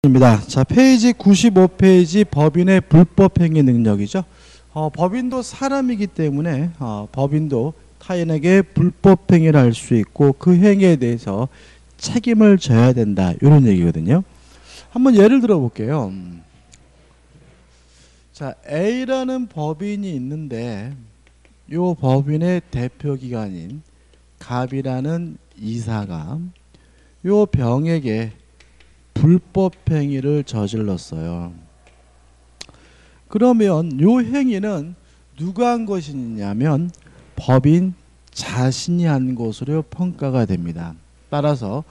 입니다. 자, 페이지 95페이지 법인의 불법행위 능력이죠. 법인도 사람이기 때문에 법인도 타인에게 불법행위를 할 수 있고 그 행위에 대해서 책임을 져야 된다. 이런 얘기거든요. 한번 예를 들어 볼게요. 자, A라는 법인이 있는데 이 법인의 대표기관인 갑이라는 이사가 이 병에게 불법행위를 저질렀어요. 그러면 이 행위는 누가 한 것이냐면 법인 자신이 한 것으로 평가가 됩니다. 따라서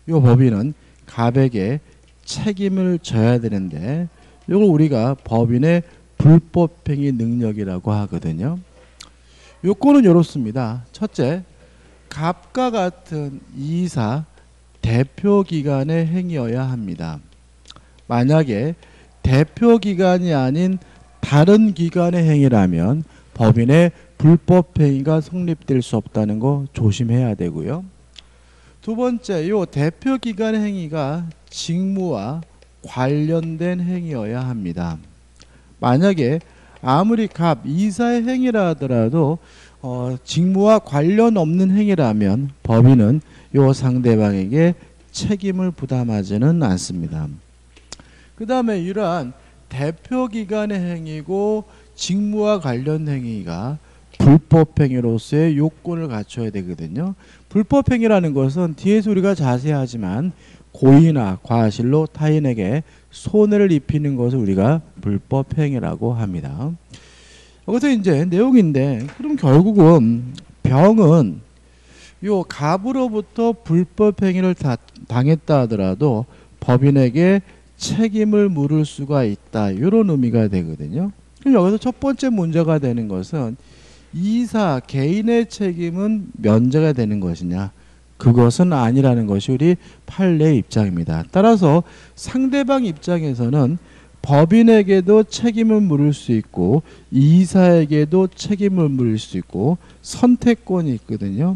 이 법인은 갑에게 책임을 져야 되는데 이걸 우리가 법인의 불법행위 능력이라고 하거든요. 요건은 이렇습니다. 첫째, 갑과 같은 이사 대표기관의 행위여야 합니다. 만약에 대표기관이 아닌 다른 기관의 행위라면 법인의 불법행위가 성립될 수 없다는 거 조심해야 되고요. 두 번째, 이 대표기관의 행위가 직무와 관련된 행위여야 합니다. 만약에 아무리 갑 이사의 행위라 하더라도 직무와 관련 없는 행위라면 법인은 요 상대방에게 책임을 부담하지는 않습니다. 그 다음에 이러한 대표기관의 행위고 직무와 관련 행위가 불법행위로서의 요건을 갖춰야 되거든요. 불법행위라는 것은 뒤에서 우리가 자세히 하지만 고의나 과실로 타인에게 손해를 입히는 것을 우리가 불법행위라고 합니다. 여기서 이제 내용인데, 그럼 결국은 병은 요 갑으로부터 불법행위를 당했다 하더라도 법인에게 책임을 물을 수가 있다. 이런 의미가 되거든요. 그럼 여기서 첫 번째 문제가 되는 것은 이사 개인의 책임은 면제가 되는 것이냐? 그것은 아니라는 것이 우리 판례의 입장입니다. 따라서 상대방 입장에서는 법인에게도 책임을 물을 수 있고 이사에게도 책임을 물을 수 있고 선택권이 있거든요.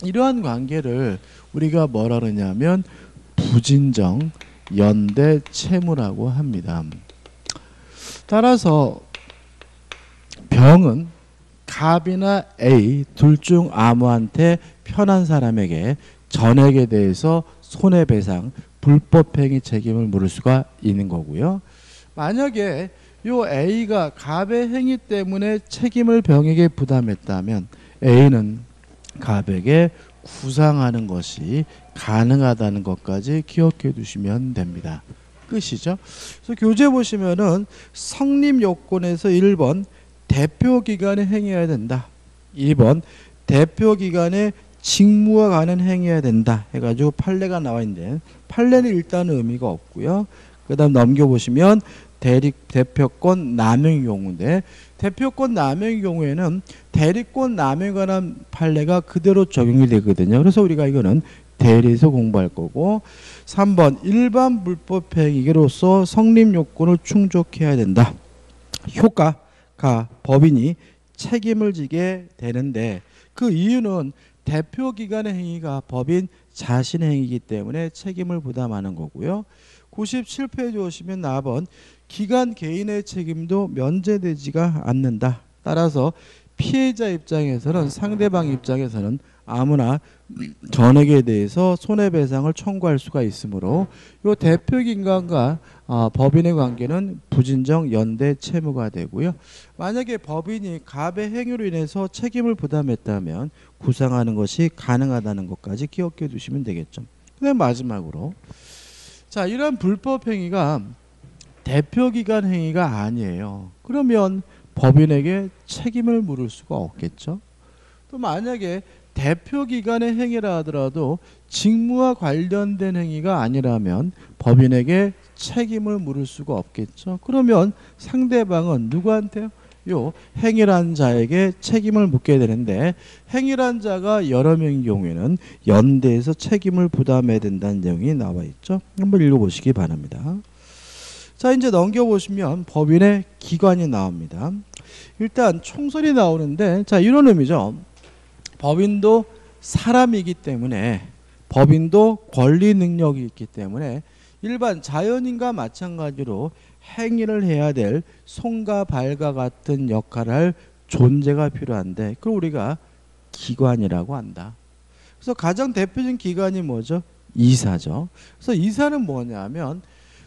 이러한 관계를 우리가 뭐라 그러냐면 부진정 연대 채무라고 합니다. 따라서 병은 갑이나 A 둘 중 아무한테 편한 사람에게 전액에 대해서 손해배상 불법행위 책임을 물을 수가 있는 거고요. 만약에 요 A가 갑의 행위 때문에 책임을 병에게 부담했다면 A는 갑에게 구상하는 것이 가능하다는 것까지 기억해 두시면 됩니다. 끝이죠. 그래서 교재 보시면은 성립 요건에서 1번 대표기관에 행해야 된다. 2번 대표기관의 직무와 관한 행해야 된다. 해가지고 판례가 나와 있는데 판례는 일단은 의미가 없고요. 그 다음 넘겨보시면 대표권 남용의 경우인데 대표권 남용의 경우에는 대리권 남용에 관한 판례가 그대로 적용이 되거든요. 그래서 우리가 이거는 대리에서 공부할 거고 3번 일반 불법행위로서 성립 요건을 충족해야 된다. 효과가 법인이 책임을 지게 되는데 그 이유는 대표기관의 행위가 법인 자신의 행위이기 때문에 책임을 부담하는 거고요. 97페이지 오시면 4번 기관 개인의 책임도 면제되지가 않는다. 따라서 피해자 입장에서는 상대방 입장에서는 아무나 전액에 대해서 손해배상을 청구할 수가 있으므로 이 대표기관과 법인의 관계는 부진정 연대 채무가 되고요. 만약에 법인이 갑의 행위로 인해서 책임을 부담했다면 구상하는 것이 가능하다는 것까지 기억해 두시면 되겠죠. 그다음 마지막으로 자, 이런 불법행위가 대표기관 행위가 아니에요. 그러면 법인에게 책임을 물을 수가 없겠죠. 또 만약에 대표기관의 행위라 하더라도 직무와 관련된 행위가 아니라면 법인에게 책임을 물을 수가 없겠죠. 그러면 상대방은 누구한테요? 요 행위란 자에게 책임을 묻게 되는데 행위란 자가 여러 명의 경우에는 연대에서 책임을 부담해야 된다는 내용이 나와 있죠. 한번 읽어보시기 바랍니다. 자, 이제 넘겨보시면 법인의 기관이 나옵니다. 일단 총선이 나오는데 자, 이런 의미죠. 법인도 사람이기 때문에 법인도 권리 능력이 있기 때문에 일반 자연인과 마찬가지로 행위를 해야 될 손과 발과 같은 역할을 할 존재가 필요한데 그걸 우리가 기관이라고 한다. 그래서 가장 대표적인 기관이 뭐죠? 이사죠. 그래서 이사는 뭐냐면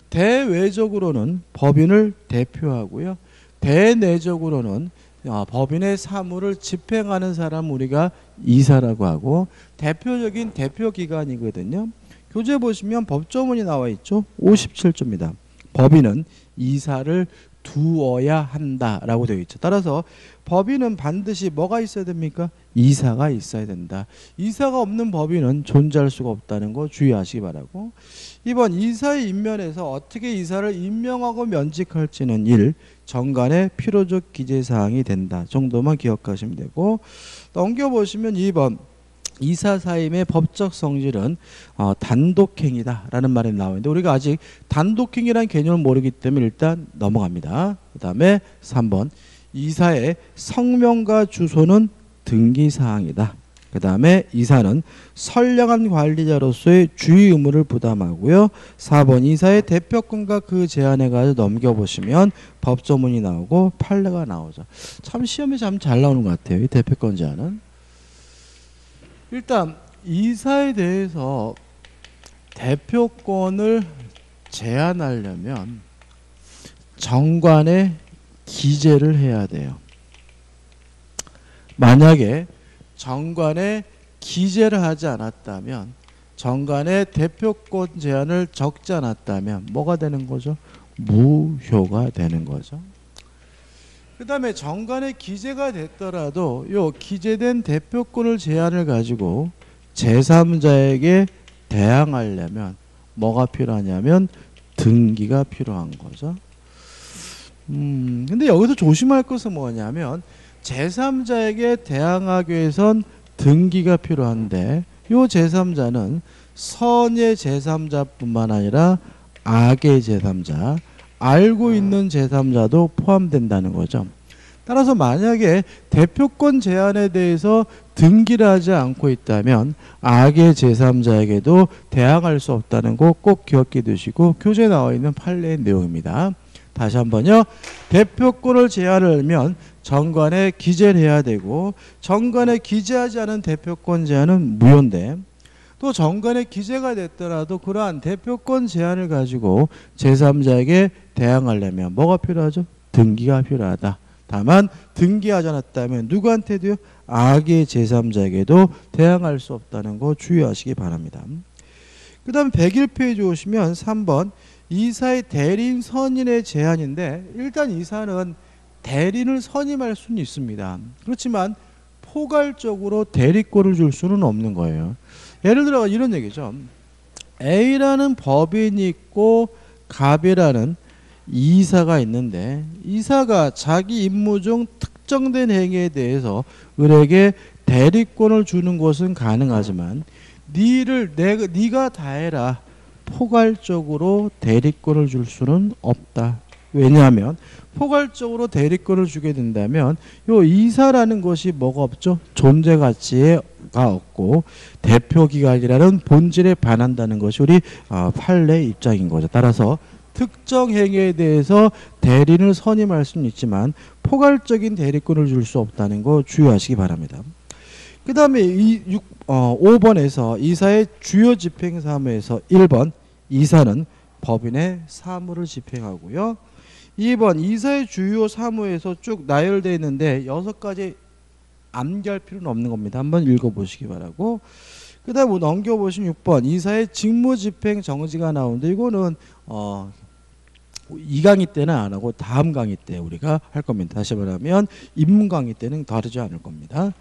대외적으로는 법인을 대표하고요. 대내적으로는 법인의 사무를 집행하는 사람 우리가 이사라고 하고 대표적인 대표기관이거든요. 교재 보시면 법조문이 나와 있죠. 57조입니다. 법인은 이사를 두어야 한다라고 되어 있죠. 따라서 법인은 반드시 뭐가 있어야 됩니까? 이사가 있어야 된다. 이사가 없는 법인은 존재할 수가 없다는 거 주의하시기 바라고. 2번 이사의 임면에서 어떻게 이사를 임명하고 면직할지는 1. 정관의 필요적 기재사항이 된다 정도만 기억하시면 되고 넘겨보시면 2번 이사 사임의 법적 성질은 단독행위다라는 말이 나오는데 우리가 아직 단독행위라는 개념을 모르기 때문에 일단 넘어갑니다. 그 다음에 3번 이사의 성명과 주소는 등기사항이다. 그 다음에 이사는 선량한 관리자로서의 주의 의무를 부담하고요. 4번 이사의 대표권과 그 제한에 가서 넘겨보시면 법조문이 나오고 판례가 나오죠. 참 시험에 참 잘 나오는 것 같아요. 이 대표권 제한은. 일단 이사에 대해서 대표권을 제한하려면 정관에 기재를 해야 돼요. 만약에 정관에 기재를 하지 않았다면 정관에 대표권 제한을 적지 않았다면 뭐가 되는 거죠? 무효가 되는 거죠. 그 다음에 정관에 기재가 됐더라도 요 기재된 대표권을 제한을 가지고 제3자에게 대항하려면 뭐가 필요하냐면 등기가 필요한 거죠. 근데 여기서 조심할 것은 뭐냐면 제3자에게 대항하기 위해선 등기가 필요한데 요 제3자는 선의 제3자뿐만 아니라 악의 제3자 알고 있는 제3자도 포함된다는 거죠. 따라서 만약에 대표권 제한에 대해서 등기를 하지 않고 있다면 악의 제3자에게도 대항할 수 없다는 거 꼭 기억해 두시고 교재에 나와 있는 판례의 내용입니다. 다시 한번요. 대표권을 제한하려면 정관에 기재를 해야 되고 정관에 기재하지 않은 대표권 제한은 무효인데 또 정관에 기재가 됐더라도 그러한 대표권 제한을 가지고 제3자에게 대항하려면 뭐가 필요하죠? 등기가 필요하다. 다만 등기하지 않았다면 누구한테도요? 악의 제3자에게도 대항할 수 없다는 거 주의하시기 바랍니다. 그 다음 101페이지 오시면 3번 이사의 대리인 선임의 제한인데 일단 이사는 대리인을 선임할 수는 있습니다. 그렇지만 포괄적으로 대리권을 줄 수는 없는 거예요. 예를 들어 이런 얘기죠. A라는 법인이 있고 갑이라는 이사가 있는데 이사가 자기 임무 중 특정된 행위에 대해서 을에게 대리권을 주는 것은 가능하지만 네가 다 해라. 포괄적으로 대리권을 줄 수는 없다. 왜냐하면 포괄적으로 대리권을 주게 된다면 요 이사라는 것이 뭐가 없죠? 존재 가치가 없고 대표기관이라는 본질에 반한다는 것이 우리 판례 입장인 거죠. 따라서 특정 행위에 대해서 대리인을 선임할 수는 있지만 포괄적인 대리권을 줄 수 없다는 거 주의하시기 바랍니다. 그 다음에 5번에서 이사의 주요 집행 사무에서 1번 이사는 법인의 사무를 집행하고요. 2번 이사의 주요 사무에서 쭉 나열되어 있는데 6가지 암기할 필요는 없는 겁니다. 한번 읽어보시기 바라고. 그 다음에 넘겨보시면 6번 이사의 직무집행 정지가 나오는데 이거는 2강의 때는 안 하고 다음 강의 때 우리가 할 겁니다. 다시 말하면 입문 강의 때는 다르지 않을 겁니다.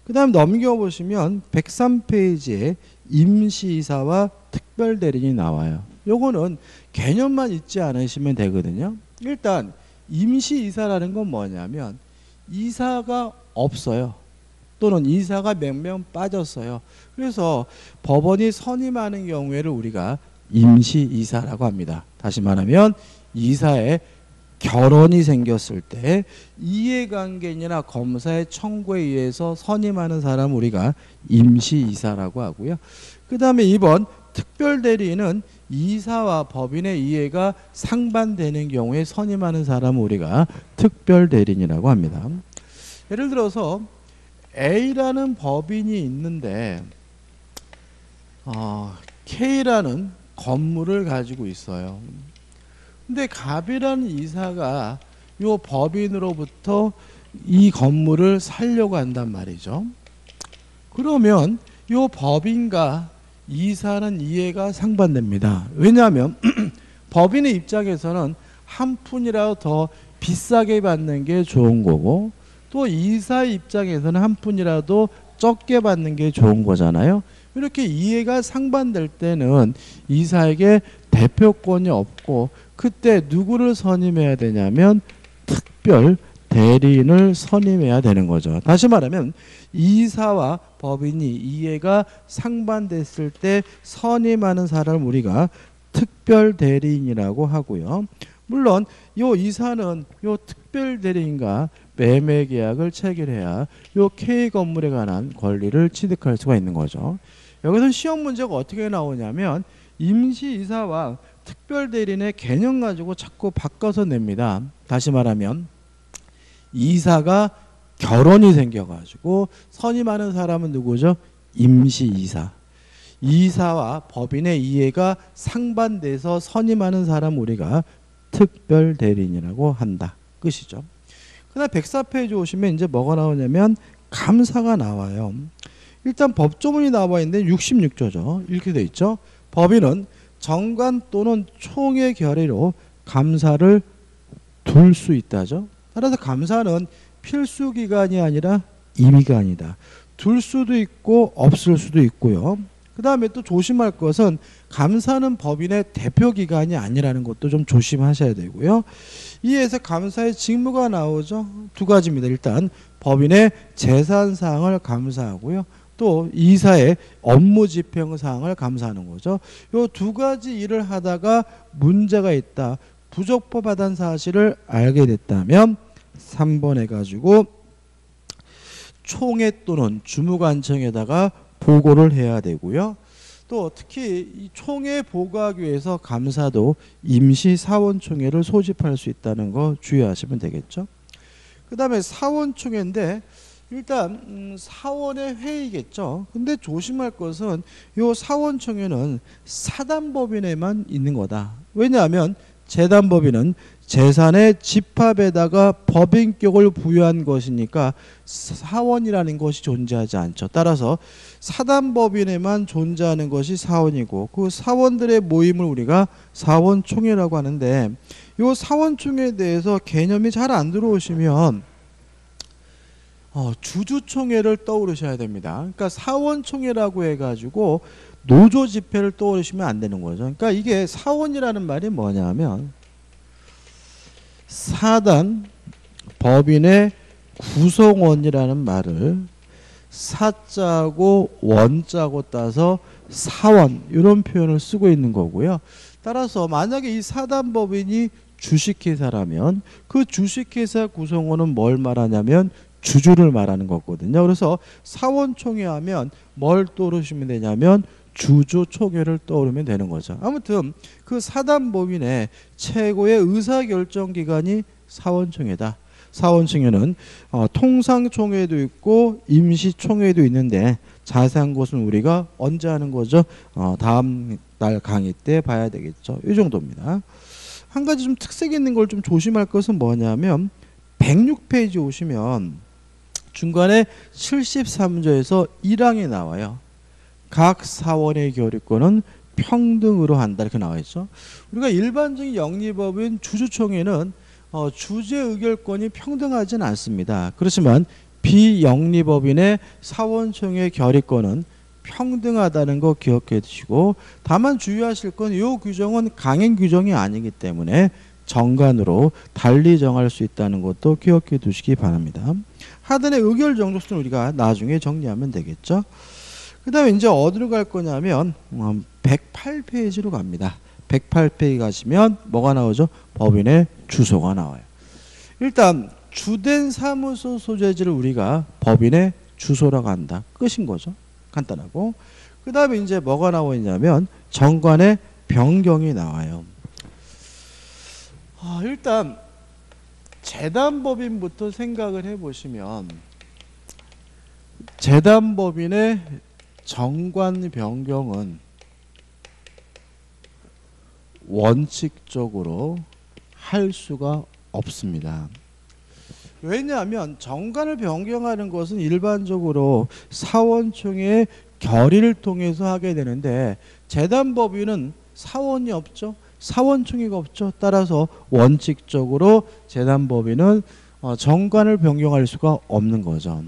그 다음 넘겨보시면 103페이지에 임시이사와 특별대리인이 나와요. 요거는 개념만 잊지 않으시면 되거든요. 일단 임시이사라는 건 뭐냐면 이사가 없어요. 또는 이사가 몇 명 빠졌어요. 그래서 법원이 선임하는 경우에를 우리가 임시이사라고 합니다. 다시 말하면 이사의 결혼이 생겼을 때 이해관계인이나 검사의 청구에 의해서 선임하는 사람 우리가 임시이사라고 하고요. 그 다음에 2번 특별대리인은 이사와 법인의 이해가 상반되는 경우에 선임하는 사람을 우리가 특별대리인이라고 합니다. 예를 들어서 A라는 법인이 있는데 K라는 건물을 가지고 있어요. 근데 갑이라는 이사가 이 법인으로부터 이 건물을 살려고 한단 말이죠. 그러면 이 법인과 이사는 이해가 상반됩니다. 왜냐하면 법인의 입장에서는 한 푼이라도 더 비싸게 받는 게 좋은 거고, 또 이사의 입장에서는 한 푼이라도 적게 받는 게 좋은 거잖아요. 이렇게 이해가 상반될 때는 이사에게 대표권이 없고, 그때 누구를 선임해야 되냐면 특별 대리인을 선임해야 되는 거죠. 다시 말하면 이사와 법인이 이해가 상반됐을 때 선임하는 사람을 우리가 특별 대리인이라고 하고요. 물론 이 이사는 이 특별 대리인과 매매 계약을 체결해야 이 K 건물에 관한 권리를 취득할 수가 있는 거죠. 여기서 시험 문제가 어떻게 나오냐면 임시이사와 특별 대리인의 개념 가지고 자꾸 바꿔서 냅니다. 다시 말하면 이사가 결혼이 생겨가지고 선임하는 사람은 누구죠? 임시이사. 이사와 법인의 이해가 상반돼서 선임하는 사람 우리가 특별 대리인이라고 한다. 끝이죠. 그다음 104페이지 오시면 이제 뭐가 나오냐면 감사가 나와요. 일단 법조문이 나와 있는데 66조죠. 이렇게 돼 있죠. 법인은 정관 또는 총회 결의로 감사를 둘 수 있다죠. 따라서 감사는 필수 기간이 아니라 임의기간이다. 둘 수도 있고 없을 수도 있고요. 그 다음에 또 조심할 것은 감사는 법인의 대표 기관이 아니라는 것도 좀 조심하셔야 되고요. 이에서 감사의 직무가 나오죠. 두 가지입니다. 일단 법인의 재산 사항을 감사하고요. 또 이사의 업무 집행 사항을 감사하는 거죠. 이 두 가지 일을 하다가 문제가 있다, 부적법하다는 사실을 알게 됐다면 3번 해가지고 총회 또는 주무관청에다가 보고를 해야 되고요. 또 특히 이 총회 보고하기 위해서 감사도 임시사원총회를 소집할 수 있다는 거 주의하시면 되겠죠. 그 다음에 사원총회인데 일단 사원의 회의겠죠. 근데 조심할 것은 이 사원총회는 사단법인에만 있는 거다. 왜냐하면 재단법인은 재산의 집합에다가 법인격을 부여한 것이니까 사원이라는 것이 존재하지 않죠. 따라서 사단법인에만 존재하는 것이 사원이고, 그 사원들의 모임을 우리가 사원총회라고 하는데, 이 사원총회에 대해서 개념이 잘 안 들어오시면 주주총회를 떠오르셔야 됩니다. 그러니까 사원총회라고 해가지고 노조 집회를 떠오르시면 안 되는 거죠. 그러니까 이게 사원이라는 말이 뭐냐면 사단 법인의 구성원이라는 말을 사자고 원자고 따서 사원 이런 표현을 쓰고 있는 거고요. 따라서 만약에 이 사단 법인이 주식회사라면 그 주식회사 구성원은 뭘 말하냐면 주주를 말하는 거거든요. 그래서 사원총회 하면 뭘 떠오르시면 되냐면 주주총회를 떠오르면 되는 거죠. 아무튼 그 사단법인의 최고의 의사결정기관이 사원총회다. 사원총회는 통상총회도 있고 임시총회도 있는데 자세한 것은 우리가 언제 하는 거죠? 다음 날 강의 때 봐야 되겠죠. 이 정도입니다. 한 가지 좀 특색 있는 걸 좀 조심할 것은 뭐냐면 106페이지 오시면 중간에 73조에서 1항이 나와요. 각 사원의 결의권은 평등으로 한다 이렇게 나와 있죠. 우리가 일반적인 영리법인 주주총회는 주주의 의결권이 평등하지는 않습니다. 그렇지만 비영리법인의 사원총회 결의권은 평등하다는 거 기억해 두시고, 다만 주의하실 건 이 규정은 강행 규정이 아니기 때문에 정관으로 달리 정할 수 있다는 것도 기억해 두시기 바랍니다. 하단의 의결 정족수는 우리가 나중에 정리하면 되겠죠. 그 다음에 이제 어디로 갈 거냐면 108페이지로 갑니다. 108페이지 가시면 뭐가 나오죠? 법인의 주소가 나와요. 일단 주된 사무소 소재지를 우리가 법인의 주소라고 한다. 끝인 거죠. 간단하고. 그 다음에 이제 뭐가 나와 있냐면 정관의 변경이 나와요. 일단 재단법인부터 생각을 해보시면 재단법인의 정관 변경은 원칙적으로 할 수가 없습니다. 왜냐하면 정관을 변경하는 것은 일반적으로 사원총회의 결의를 통해서 하게 되는데 재단법인은 사원이 없죠. 사원총회가 없죠. 따라서 원칙적으로 재단법인은 정관을 변경할 수가 없는 거죠.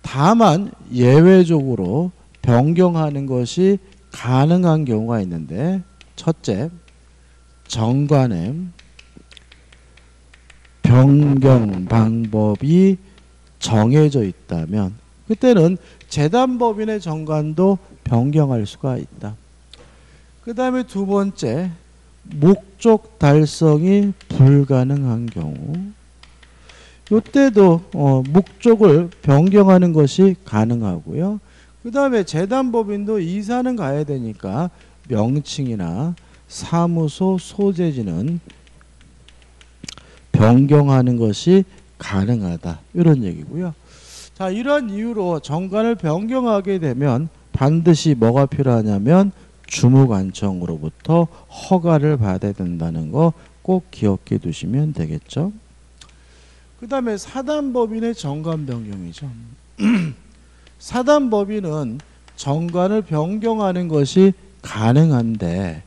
다만 예외적으로 변경하는 것이 가능한 경우가 있는데, 첫째, 정관의 변경 방법이 정해져 있다면 그때는 재단법인의 정관도 변경할 수가 있다. 그 다음에 두 번째, 목적 달성이 불가능한 경우, 이때도 목적을 변경하는 것이 가능하고요. 그 다음에 재단법인도 이사는 가야 되니까 명칭이나 사무소 소재지는 변경하는 것이 가능하다, 이런 얘기고요. 자, 이런 이유로 정관을 변경하게 되면 반드시 뭐가 필요하냐면 주무관청으로부터 허가를 받아야 된다는 거 꼭 기억해 두시면 되겠죠. 그 다음에 사단법인의 정관 변경이죠. 사단법인은 정관을 변경하는 것이 가능한데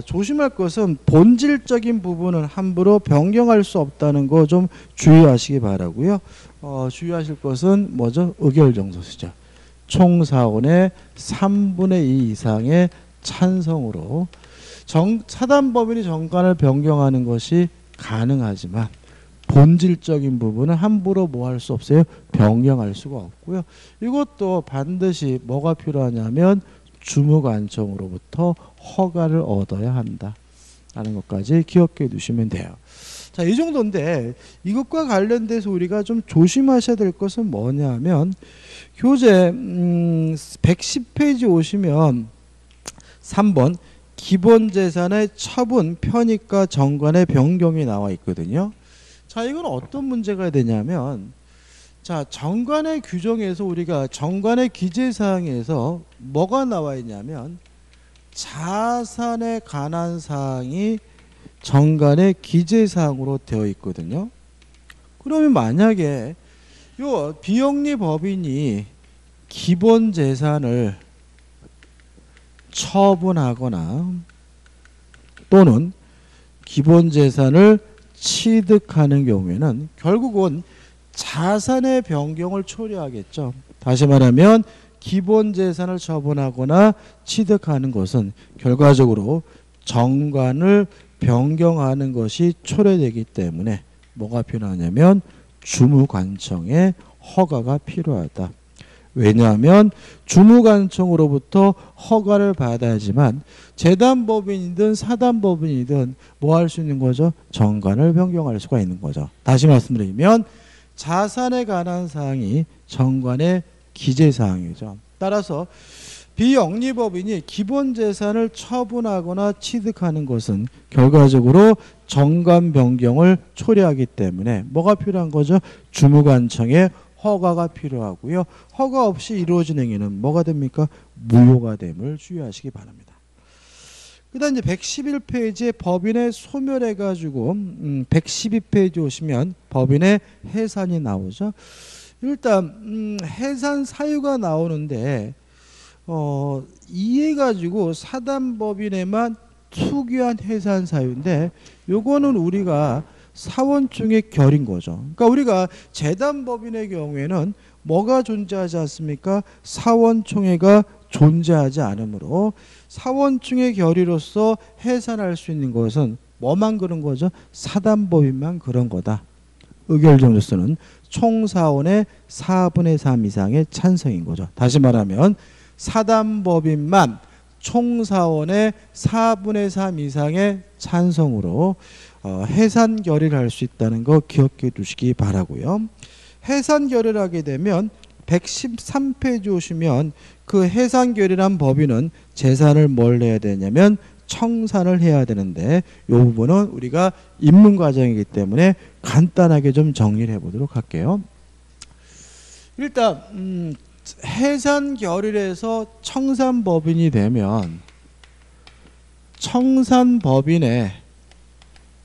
조심할 것은 본질적인 부분은 함부로 변경할 수 없다는 거 좀 주의하시기 바라고요. 주의하실 것은 뭐죠? 의결정서시죠. 총사원의 3분의 2 이상의 찬성으로 사단법인이 정관을 변경하는 것이 가능하지만 본질적인 부분은 함부로 뭐 할 수 없어요? 변경할 수가 없고요. 이것도 반드시 뭐가 필요하냐면 주무관청으로부터 허가를 얻어야 한다 라는 것까지 기억해 두시면 돼요. 자, 이 정도인데 이것과 관련돼서 우리가 좀 조심하셔야 될 것은 뭐냐면 교재 110페이지 오시면 3번 기본재산의 처분, 편입과 정관의 변경이 나와 있거든요. 자, 이건 어떤 문제가 되냐면, 자, 정관의 규정에서 우리가 정관의 기재사항에서 뭐가 나와 있냐면 자산에 관한 사항이 정관의 기재사항으로 되어 있거든요. 그러면 만약에 요 비영리법인이 기본재산을 처분하거나 또는 기본재산을 취득하는 경우에는 결국은 자산의 변경을 초래하겠죠. 다시 말하면 기본재산을 처분하거나 취득하는 것은 결과적으로 정관을 변경하는 것이 초래되기 때문에 뭐가 필요하냐면 주무관청의 허가가 필요하다. 왜냐하면 주무관청으로부터 허가를 받아야지만 재단법인이든 사단법인이든 뭐 할 수 있는 거죠? 정관을 변경할 수가 있는 거죠. 다시 말씀드리면 자산에 관한 사항이 정관의 기재사항이죠. 따라서 비영리법인이 기본재산을 처분하거나 취득하는 것은 결과적으로 정관 변경을 초래하기 때문에 뭐가 필요한 거죠? 주무관청의 허가가 필요하고요. 허가 없이 이루어진 행위는 뭐가 됩니까? 무효가 됨을 주의하시기 바랍니다. 그 다음 이제 111페이지에 법인의 소멸해가지고 112페이지 오시면 법인의 해산이 나오죠. 일단 해산 사유가 나오는데 이해가지고 사단법인에만 특유한 해산 사유인데 요거는 우리가 사원총회 결인 거죠. 그러니까 우리가 재단법인의 경우에는 뭐가 존재하지 않습니까? 사원총회가 존재하지 않으므로 사원총회 결의로서 해산할 수 있는 것은 뭐만 그런 거죠? 사단법인만 그런 거다. 의결정서는 총사원의 4분의 3 이상의 찬성인 거죠. 다시 말하면 사단법인만 총사원의 4분의 3 이상의 찬성으로 해산 결의를 할 수 있다는 거 기억해 두시기 바라고요. 해산 결의를 하게 되면 113페이지 오시면 그 해산 결의란 법인은 재산을 뭘 내야 되냐면 청산을 해야 되는데 이 부분은 우리가 입문 과정이기 때문에 간단하게 좀 정리를 해보도록 할게요. 일단 해산결일에서 청산법인이 되면 청산법인의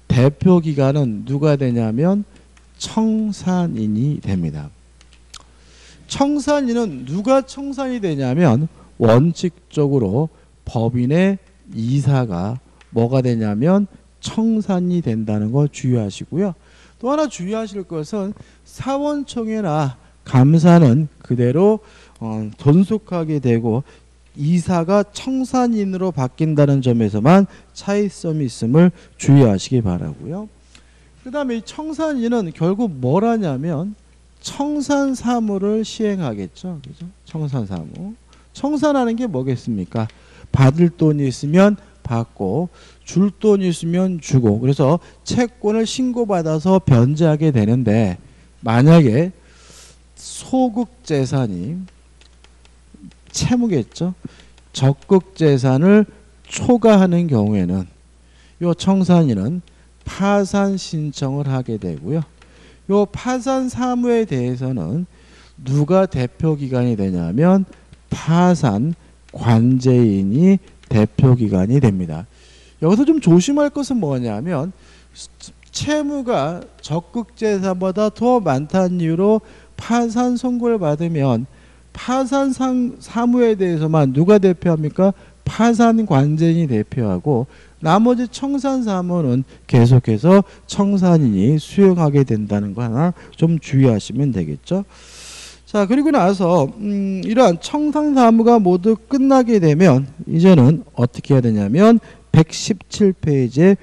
대표기관은 누가 되냐면 청산인이 됩니다. 청산인은 누가 청산이 되냐면 원칙적으로 법인의 이사가 뭐가 되냐면 청산이 된다는 거 주의하시고요. 또 하나 주의하실 것은 사원총회나 감사는 그대로 존속하게 되고 이사가 청산인으로 바뀐다는 점에서만 차이점이 있음을 주의하시기 바라고요. 그 다음에 이 청산인은 결국 뭘 하냐면 청산사무를 시행하겠죠. 그죠? 청산사무. 청산하는 게 뭐겠습니까? 받을 돈이 있으면 받고 줄 돈이 있으면 주고 그래서 채권을 신고받아서 변제하게 되는데 만약에 소극재산이 채무겠죠. 적극재산을 초과하는 경우에는 이 청산인은 파산 신청을 하게 되고요. 이 파산 사무에 대해서는 누가 대표기관이 되냐면 파산 관제인이 대표기관이 됩니다. 여기서 좀 조심할 것은 뭐냐면 채무가 적극재산보다 더 많다는 이유로 파산 선고를 받으면 파산 사무에 대해서만 누가 대표합니까? 파산 관제인이 대표하고 나머지 청산 사무는 계속해서 청산인이 수행하게 된다는 거 하나 좀 주의하시면 되겠죠. 자, 그리고 나서 이러한 청산 사무가 모두 끝나게 되면 이제는 어떻게 해야 되냐면 117페이지에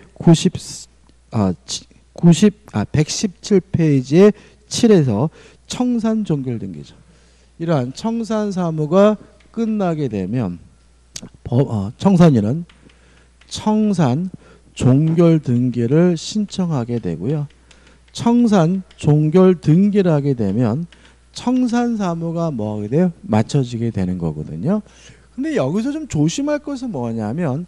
117페이지에 7에서 청산 종결 등기죠. 이러한 청산 사무가 끝나게 되면 청산인은 청산 종결 등기를 신청하게 되고요. 청산 종결 등기를 하게 되면 청산 사무가 뭐 하게 돼요? 맞춰지게 되는 거거든요. 근데 여기서 좀 조심할 것은 뭐냐면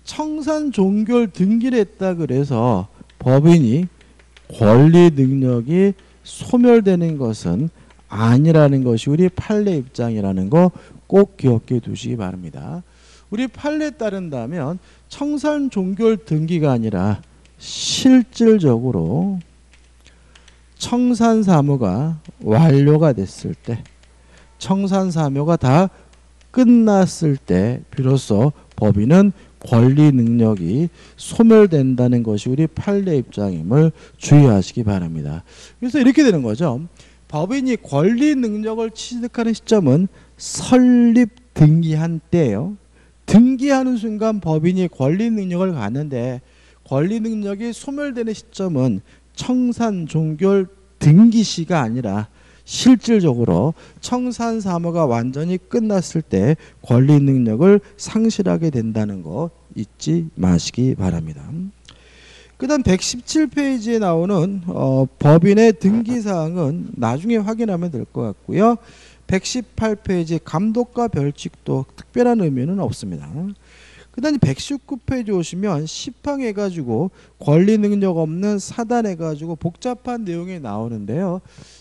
청산 종결 등기를 했다 그래서 법인이 권리 능력이 소멸되는 것은 아니라는 것이 우리 판례 입장이라는 거 꼭 기억해 두시기 바랍니다. 우리 판례에 따른다면 청산 종결 등기가 아니라 실질적으로 청산 사무가 완료가 됐을 때 청산 사무가 다 끝났을 때 비로소 법인은 권리 능력이 소멸된다는 것이 우리 판례 입장임을 주의하시기 바랍니다. 그래서 이렇게 되는 거죠. 법인이 권리 능력을 취득하는 시점은 설립 등기한 때예요. 등기하는 순간 법인이 권리 능력을 갖는데 권리 능력이 소멸되는 시점은 청산 종결 등기 시가 아니라 실질적으로 청산 사무가 완전히 끝났을 때 권리 능력을 상실하게 된다는 거 잊지 마시기 바랍니다. 그 다음 117페이지에 나오는 법인의 등기사항은 나중에 확인하면 될 것 같고요. 118페이지 감독과 별칙도 특별한 의미는 없습니다. 그 다음에 119페이지 오시면 시팡해가지고 권리 능력 없는 사단해가지고 복잡한 내용이 나오는데요.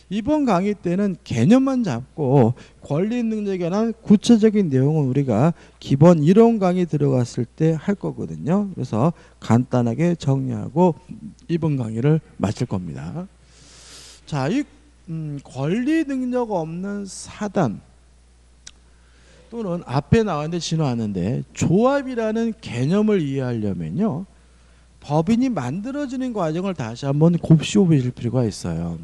이번 강의 때는 개념만 잡고 권리 능력에 관한 구체적인 내용은 우리가 기본 이론 강의 들어갔을 때 할 거거든요. 그래서 간단하게 정리하고 이번 강의를 마칠 겁니다. 자, 이 권리 능력 없는 사단 또는 앞에 나왔는데 지나왔는데 조합이라는 개념을 이해하려면요. 법인이 만들어지는 과정을 다시 한번 곱씹어 보실 필요가 있어요.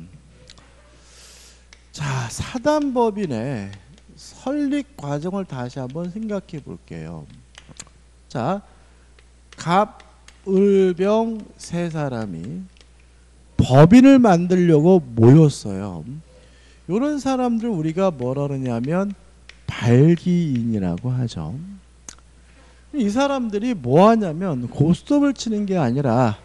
자, 사단법인의 설립 과정을 다시 한번 생각해 볼게요. 자, 갑, 을, 병 세 사람이 법인을 만들려고 모였어요. 이런 사람들 우리가 뭐라 그러냐면 발기인이라고 하죠. 이 사람들이 뭐 하냐면 고스톱을 치는 게 아니라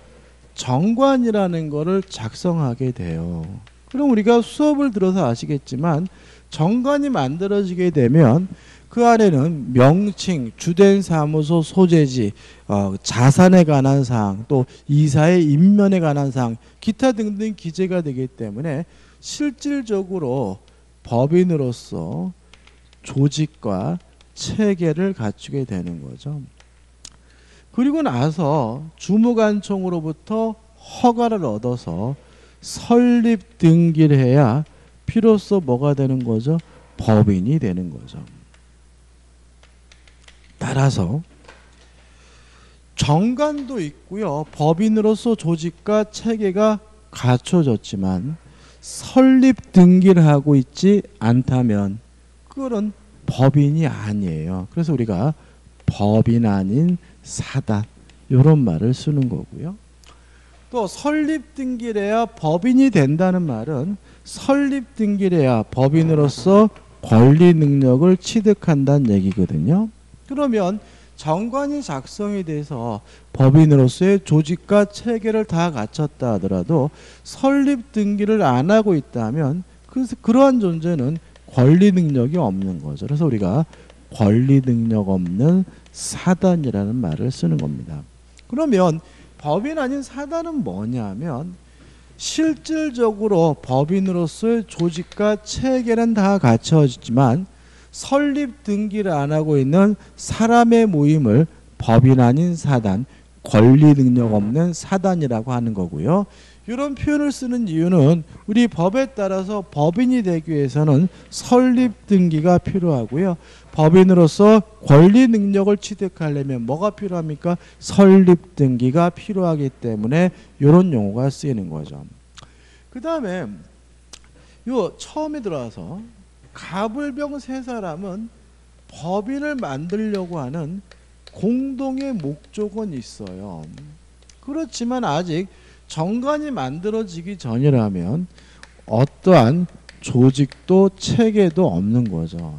정관이라는 거를 작성하게 돼요. 그럼 우리가 수업을 들어서 아시겠지만 정관이 만들어지게 되면 그 안에는 명칭, 주된 사무소 소재지, 자산에 관한 사항, 또 이사의 인면에 관한 사항, 기타 등등 기재가 되기 때문에 실질적으로 법인으로서 조직과 체계를 갖추게 되는 거죠. 그리고 나서 주무관청으로부터 허가를 얻어서 설립 등기를 해야 비로소 뭐가 되는 거죠? 법인이 되는 거죠. 따라서 정관도 있고요. 법인으로서 조직과 체계가 갖춰졌지만 설립 등기를 하고 있지 않다면 그건 법인이 아니에요. 그래서 우리가 법인 아닌 사단 이런 말을 쓰는 거고요. 또 설립 등기를 해야 법인이 된다는 말은 설립 등기를 해야 법인으로서 권리 능력을 취득한다는 얘기거든요. 그러면 정관이 작성이 돼서 법인으로서의 조직과 체계를 다 갖췄다 하더라도 설립 등기를 안 하고 있다면 그러한 존재는 권리 능력이 없는 거죠. 그래서 우리가 권리 능력 없는 사단이라는 말을 쓰는 겁니다. 그러면 법인 아닌 사단은 뭐냐면 실질적으로 법인으로서의 조직과 체계는 다 갖춰지지만 설립 등기를 안 하고 있는 사람의 모임을 법인 아닌 사단, 권리 능력 없는 사단이라고 하는 거고요. 이런 표현을 쓰는 이유는 우리 법에 따라서 법인이 되기 위해서는 설립 등기가 필요하고요. 법인으로서 권리 능력을 취득하려면 뭐가 필요합니까? 설립 등기가 필요하기 때문에 이런 용어가 쓰이는 거죠. 그 다음에 요 처음에 들어와서 가불병 세 사람은 법인을 만들려고 하는 공동의 목적은 있어요. 그렇지만 아직 정관이 만들어지기 전이라면 어떠한 조직도 체계도 없는 거죠.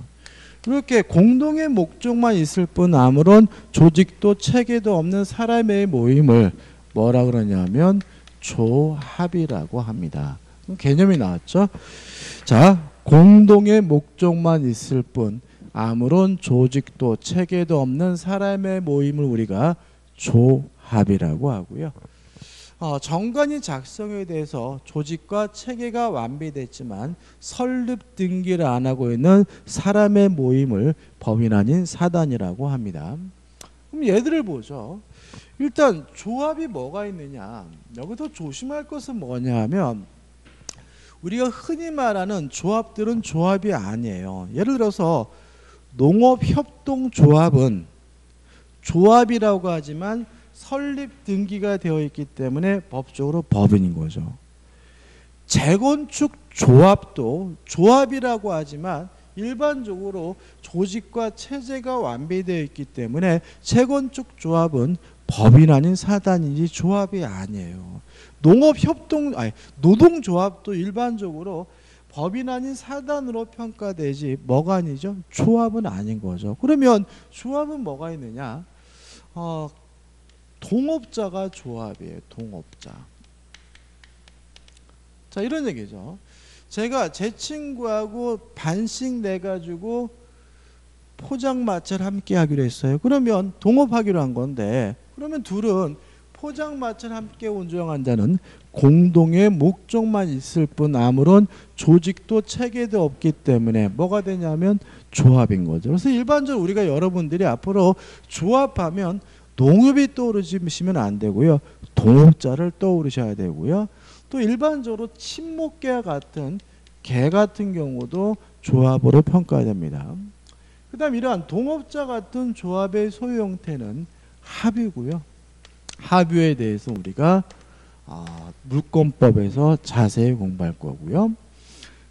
이렇게 공동의 목적만 있을 뿐 아무런 조직도 체계도 없는 사람의 모임을 뭐라 그러냐면 조합이라고 합니다. 개념이 나왔죠. 자, 공동의 목적만 있을 뿐 아무런 조직도 체계도 없는 사람의 모임을 우리가 조합이라고 하고요. 정관이 작성에 대해서 조직과 체계가 완비됐지만 설립 등기를 안 하고 있는 사람의 모임을 법인 아닌 사단이라고 합니다. 그럼 얘들을 보죠. 일단 조합이 뭐가 있느냐. 여기서 조심할 것은 뭐냐 하면 우리가 흔히 말하는 조합들은 조합이 아니에요. 예를 들어서 농업협동조합은 조합이라고 하지만 설립 등기가 되어 있기 때문에 법적으로 법인인 거죠. 재건축 조합도 조합이라고 하지만 일반적으로 조직과 체제가 완비되어 있기 때문에 재건축 조합은 법인 아닌 사단이지 조합이 아니에요. 노동조합도 일반적으로 법인 아닌 사단으로 평가되지 뭐가 아니죠? 조합은 아닌 거죠. 그러면 조합은 뭐가 있느냐? 동업자가 조합이에요. 동업자. 자, 이런 얘기죠. 제가 제 친구하고 반씩 내가지고 포장마차를 함께 하기로 했어요. 그러면 동업하기로 한 건데 그러면 둘은 포장마차를 함께 운영한 자는 공동의 목적만 있을 뿐 아무런 조직도 체계도 없기 때문에 뭐가 되냐면 조합인 거죠. 그래서 일반적으로 우리가 여러분들이 앞으로 조합하면 농협이 떠오르시면 안 되고요. 동업자를 떠오르셔야 되고요. 또 일반적으로 친목계와 같은 개 같은 경우도 조합으로 평가됩니다. 그 다음 이러한 동업자 같은 조합의 소유 형태는 합유고요. 합유에 대해서 우리가 물권법에서 자세히 공부할 거고요.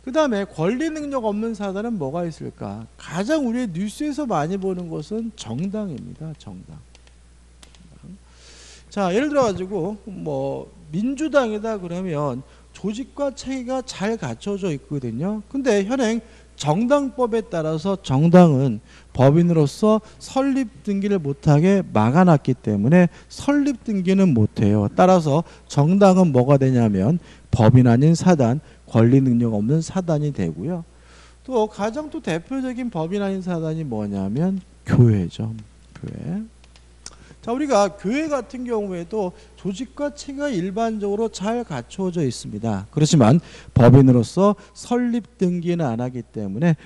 그 다음에 권리 능력 없는 사단은 뭐가 있을까? 가장 우리 뉴스에서 많이 보는 것은 정당입니다. 정당. 자, 예를 들어 가지고 뭐 민주당이다 그러면 조직과 체계가 잘 갖춰져 있거든요. 근데 현행 정당법에 따라서 정당은 법인으로서 설립 등기를 못하게 막아놨기 때문에 설립 등기는 못해요. 따라서 정당은 뭐가 되냐면 법인 아닌 사단, 권리 능력 없는 사단이 되고요. 또 가장 또 대표적인 법인 아닌 사단이 뭐냐면 교회죠. 교회. 자, 우리가 교회 같은 경우에도 조직과 체계가 일반적으로 잘 갖춰져 있습니다. 그렇지만 법인으로서 설립 등기는 안 하기 때문에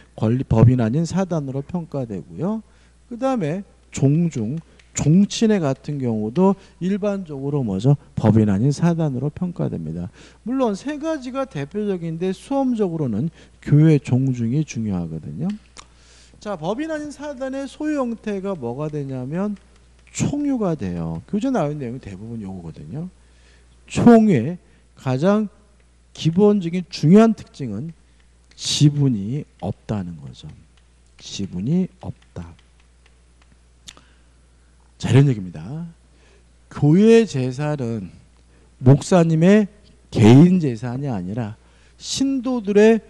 법인 아닌 사단으로 평가되고요. 그 다음에 종친회 같은 경우도 일반적으로 뭐죠? 법인 아닌 사단으로 평가됩니다. 물론 세 가지가 대표적인데 수험적으로는 교회 종중이 중요하거든요. 자, 법인 아닌 사단의 소유 형태가 뭐가 되냐면 총유가 돼요. 교재 나온 내용이 대부분 요거거든요. 총유의 가장 기본적인 중요한 특징은 지분이 없다는 거죠. 지분이 없다. 자, 이런 얘기입니다. 교회 재산은 목사님의 개인 재산이 아니라 신도들의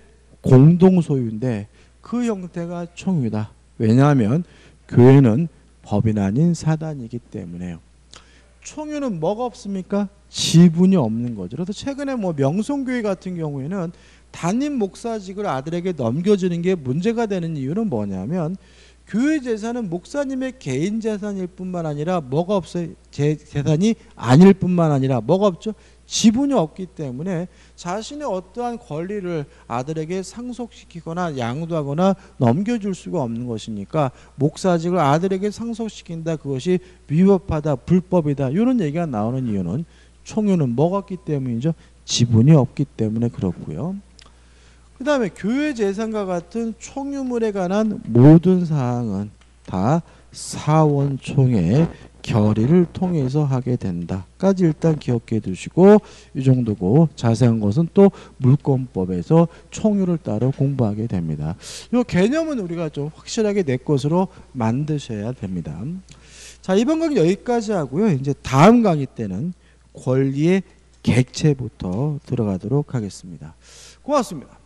공동 소유인데 그 형태가 총유다. 왜냐하면 교회는 법인 아닌 사단이기 때문에요. 총유는 뭐가 없습니까? 지분이 없는 거죠. 그래서 최근에 뭐 명성교회 같은 경우에는 담임 목사직을 아들에게 넘겨주는 게 문제가 되는 이유는 뭐냐면 교회 재산은 목사님의 개인 재산일 뿐만 아니라 뭐가 없어요? 재산이 아닐 뿐만 아니라 뭐가 없죠? 지분이 없기 때문에 자신의 어떠한 권리를 아들에게 상속시키거나 양도하거나 넘겨줄 수가 없는 것이니까 목사직을 아들에게 상속시킨다, 그것이 위법하다, 불법이다, 이런 얘기가 나오는 이유는 총유는 뭐가 없기 때문이죠? 지분이 없기 때문에 그렇고요. 그 다음에 교회 재산과 같은 총유물에 관한 모든 사항은 다 사원총회 결의를 통해서 하게 된다까지 일단 기억해 두시고, 이 정도고 자세한 것은 또 물권법에서 총유를 따로 공부하게 됩니다. 이 개념은 우리가 좀 확실하게 내 것으로 만드셔야 됩니다. 자, 이번 강의 여기까지 하고요. 이제 다음 강의 때는 권리의 객체부터 들어가도록 하겠습니다. 고맙습니다.